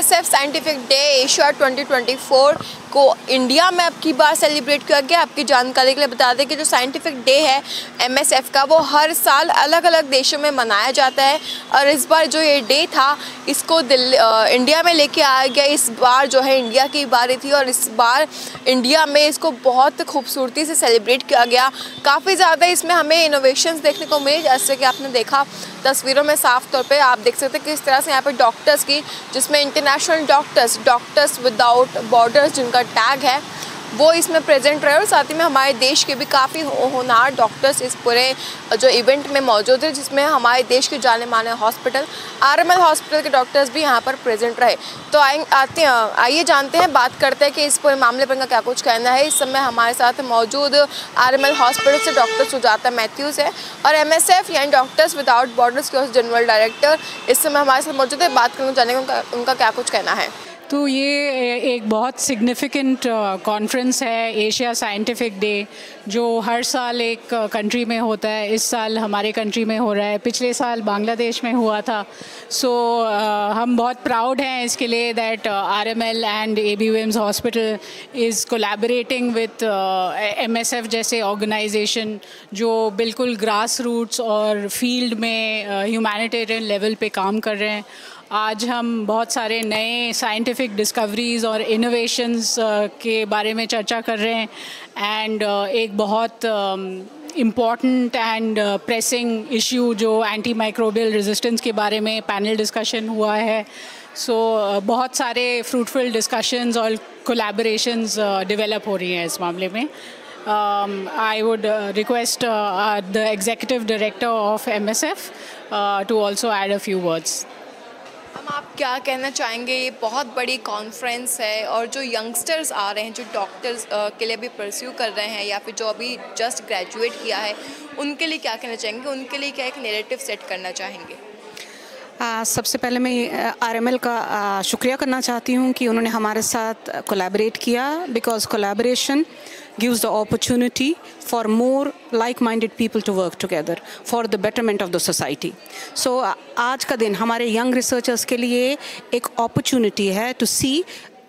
MSF scientific day Asia 2024 को India में अब की बार सेलिब्रेट किया गया। आपकी जानकारी के लिए बता दें कि जो साइंटिफिक डे है MSF का, वो हर साल अलग अलग देशों में मनाया जाता है और इस बार जो ये डे था इसको इंडिया में लेके आया गया। इस बार जो है इंडिया की बारी थी और इस बार इंडिया में इसको बहुत खूबसूरती से सेलिब्रेट किया गया। काफ़ी ज़्यादा इसमें हमें इनोवेशंस देखने को मिले, जैसे कि आपने देखा तस्वीरों में साफ तौर पे आप देख सकते हैं किस तरह से यहाँ पे डॉक्टर्स की, जिसमें इंटरनेशनल डॉक्टर्स विदाउट बॉर्डर्स जिनका टैग है, वो इसमें प्रेजेंट रहे और साथ ही में हमारे देश के भी काफ़ी होनहार डॉक्टर्स इस पूरे जो इवेंट में मौजूद है, जिसमें हमारे देश के जाने माने हॉस्पिटल RML हॉस्पिटल के डॉक्टर्स भी यहाँ पर प्रेजेंट रहे। तो आइए जानते हैं, बात करते हैं कि इस पूरे मामले पर इनका क्या कुछ कहना है। इस समय हमारे साथ मौजूद RML हॉस्पिटल से डॉक्टर सुजाता मैथ्यूज़ है और MSF यानी डॉक्टर्स विदाउट बॉर्डर्स के जनरल डायरेक्टर इस समय हमारे साथ मौजूद है। बात करना जाने उनका क्या कुछ कहना है। तो ये एक बहुत सिग्निफिकेंट कॉन्फ्रेंस है, एशिया साइंटिफिक डे, जो हर साल एक कंट्री में होता है। इस साल हमारे कंट्री में हो रहा है, पिछले साल बांग्लादेश में हुआ था। सो हम बहुत प्राउड हैं इसके लिए that RML and AB Wims hospital is collaborating with MSF जैसे ऑर्गेनाइजेशन जो बिल्कुल ग्रास रूट्स और फील्ड में ह्यूमैनिटेरियन लेवल पे काम कर रहे हैं। आज हम बहुत सारे नए साइंटिफिक डिस्कवरीज़ और इनोवेशंस के बारे में चर्चा कर रहे हैं एंड एक बहुत इम्पॉर्टेंट एंड प्रेसिंग इश्यू जो एंटी माइक्रोबियल रेजिस्टेंस के बारे में पैनल डिस्कशन हुआ है। सो बहुत सारे फ्रूटफुल डिस्कशंस और कोलैबोरेशंस डेवलप हो रही हैं इस मामले में। I would request the executive director of MSF to also add a few words. आप क्या कहना चाहेंगे? ये बहुत बड़ी कॉन्फ्रेंस है और जो यंगस्टर्स आ रहे हैं, जो डॉक्टर्स के लिए भी परस्यू कर रहे हैं या फिर जो अभी जस्ट ग्रेजुएट किया है, उनके लिए क्या कहना चाहेंगे? उनके लिए क्या एक नैरेटिव सेट करना चाहेंगे? सबसे पहले मैं RML का शुक्रिया करना चाहती हूँ कि उन्होंने हमारे साथ कोलैबोरेट किया, because collaboration gives the opportunity for more like-minded people to work together for the betterment of the society. So आज का दिन हमारे young researchers के लिए एक opportunity है to see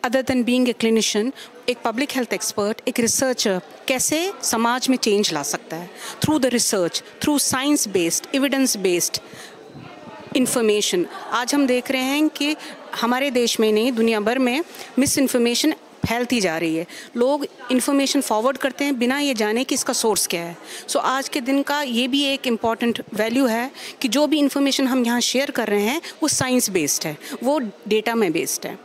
other than being a clinician, एक public health expert, एक researcher कैसे समाज में change ला सकता है through the research, through science-based, evidence-based information। आज हम देख रहे हैं कि हमारे देश में नहीं, दुनिया भर में मिसइन्फॉर्मेशन फैलती जा रही है। लोग इन्फॉर्मेशन फॉरवर्ड करते हैं बिना ये जाने कि इसका सोर्स क्या है। सो आज के दिन का ये भी एक इम्पॉर्टेंट वैल्यू है कि जो भी इन्फॉर्मेशन हम यहाँ शेयर कर रहे हैं वो साइंस बेस्ड है, वो डेटा में बेस्ड है।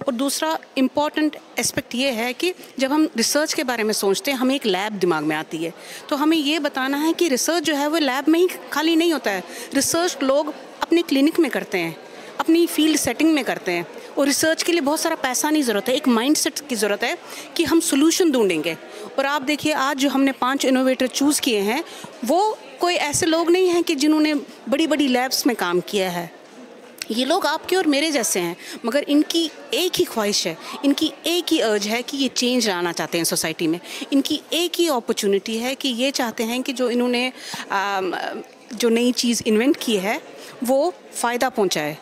और दूसरा इम्पॉर्टेंट एस्पेक्ट ये है कि जब हम रिसर्च के बारे में सोचते हैं, हमें एक लैब दिमाग में आती है, तो हमें ये बताना है कि रिसर्च जो है वो लैब में ही खाली नहीं होता है। रिसर्च लोग अपने क्लिनिक में करते हैं, अपनी फील्ड सेटिंग में करते हैं और रिसर्च के लिए बहुत सारा पैसा नहीं ज़रूरत है, एक माइंडसेट की ज़रूरत है कि हम सोल्यूशन ढूंढेंगे। और आप देखिए आज जो हमने 5 इनोवेटर चूज़ किए हैं वो कोई ऐसे लोग नहीं हैं कि जिन्होंने बड़ी बड़ी लैब्स में काम किया है। ये लोग आपके और मेरे जैसे हैं, मगर इनकी एक ही ख्वाहिश है, इनकी एक ही अर्ज है कि ये चेंज लाना चाहते हैं सोसाइटी में। इनकी एक ही अपॉर्चुनिटी है कि ये चाहते हैं कि जो इन्होंने जो नई चीज़ इन्वेंट की है वो फ़ायदा पहुंचाए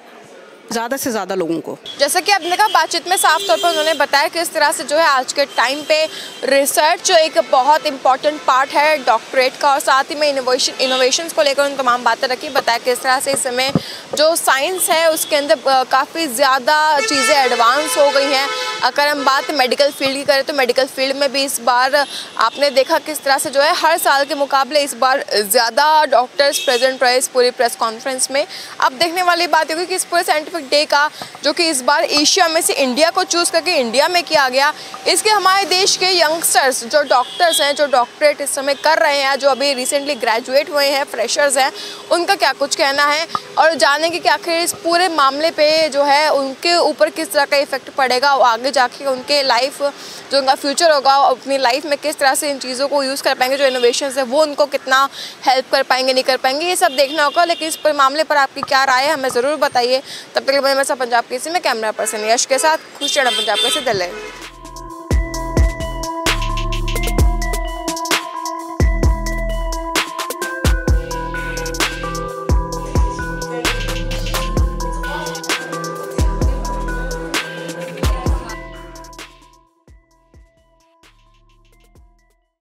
ज़्यादा से ज़्यादा लोगों को। जैसा कि आपने कहा, बातचीत में साफ तौर पर उन्होंने बताया कि इस तरह से जो है आज के टाइम पे रिसर्च जो एक बहुत इंपॉर्टेंट पार्ट है डॉक्टरेट का, और साथ ही में इनोवेशंस को लेकर उन तमाम बातें रखी। बताया कि इस तरह से इस समय जो साइंस है उसके अंदर काफ़ी ज़्यादा चीज़ें एडवांस हो गई हैं। अगर हम बात मेडिकल फील्ड की करें तो मेडिकल फील्ड में भी इस बार आपने देखा किस तरह से जो है हर साल के मुकाबले इस बार ज़्यादा डॉक्टर्स प्रेजेंट रहे इस पूरी प्रेस कॉन्फ्रेंस में। अब देखने वाली बात होगी कि इस पूरे साइंटिफिक डे का, जो कि इस बार एशिया में से इंडिया को चूज़ करके इंडिया में किया गया, इसके हमारे देश के यंगस्टर्स जो डॉक्टर्स हैं, जो डॉक्टरेट इस समय कर रहे हैं, जो अभी रिसेंटली ग्रेजुएट हुए हैं, फ्रेशर्स हैं, उनका क्या कुछ कहना है और जानेंगे कि आखिर इस पूरे मामले पे जो है उनके ऊपर किस तरह का इफेक्ट पड़ेगा और आगे जाके उनके लाइफ जो उनका फ्यूचर होगा अपनी लाइफ में किस तरह से इन चीज़ों को यूज़ कर पाएंगे, जो इनोवेशंस है वो उनको कितना हेल्प कर पाएंगे, नहीं कर पाएंगे, ये सब देखना होगा। लेकिन इस मामले पर आपकी क्या राय है हमें ज़रूर बताइए। तब तक मैं पंजाब केसी में कैमरा पर्सन यश के साथ खुश रहना पंजाब केसी दिल्ली।